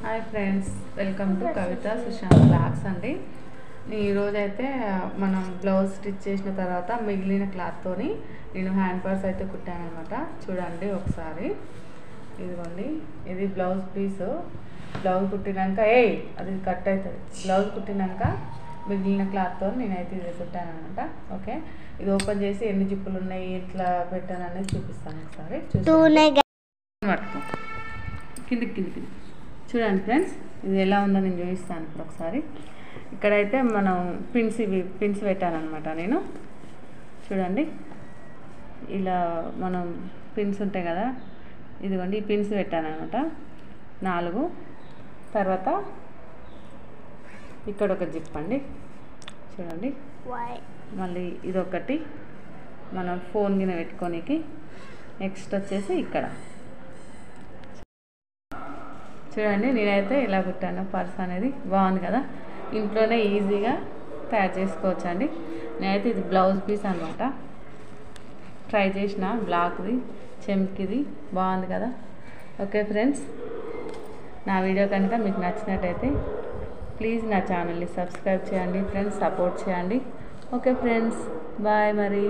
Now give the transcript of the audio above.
Hi friends, welcome to Kavitha Sushanth blogs అండి. ఈరోజైతే మనం బ్లౌజ్ స్టిచ్ చేసిన తర్వాత మిగిలిన క్లాత్తోని నేను హ్యాండ్ పర్స్ అయితే కుట్టాను అనమాట. చూడండి ఒకసారి, ఇదిగోండి, ఇది బ్లౌజ్ పీసు. బ్లౌజ్ కుట్టినాక అది కట్ అవుతుంది. బ్లౌజ్ కుట్టినాక మిగిలిన క్లాత్తో నేనైతే ఇది కుట్టాను అనమాట. ఓకే, ఇది ఓపెన్ చేసి ఎన్ని జిప్పులు ఉన్నాయి, ఎట్లా పెట్టాను అనేది చూపిస్తాను ఒకసారి. పట్టుకో, కిందికి చూడండి ఫ్రెండ్స్, ఇది ఎలా ఉందో నేను చూపిస్తాను ఇప్పుడు ఒకసారి. ఇక్కడైతే మనం పిన్స్ పెట్టానమాట నేను. చూడండి, ఇలా మనం పిన్స్ ఉంటాయి కదా, ఇదిగోండి ఈ పిన్స్ పెట్టానమాట 4. తర్వాత ఇక్కడ ఒక జిప్ అండి, చూడండి. మళ్ళీ ఇదొకటి మనం ఫోన్ గిన పెట్టుకోనికి. నెక్స్ట్ వచ్చేసి ఇక్కడ చూడండి, నేనైతే ఇలా కుట్టాను. పర్స్ అనేది బాగుంది కదా, ఇంట్లోనే ఈజీగా తయారు చేసుకోవచ్చు అండి. నేనైతే ఇది బ్లౌజ్ పీస్ అనమాట ట్రై చేసిన, బ్లాక్ది చెంకిది బాగుంది కదా. ఓకే ఫ్రెండ్స్, నా వీడియో కనుక మీకు నచ్చినట్టయితే ప్లీజ్ నా ఛానల్ని సబ్స్క్రైబ్ చేయండి ఫ్రెండ్స్, సపోర్ట్ చేయండి. ఓకే ఫ్రెండ్స్, బాయ్ మరి.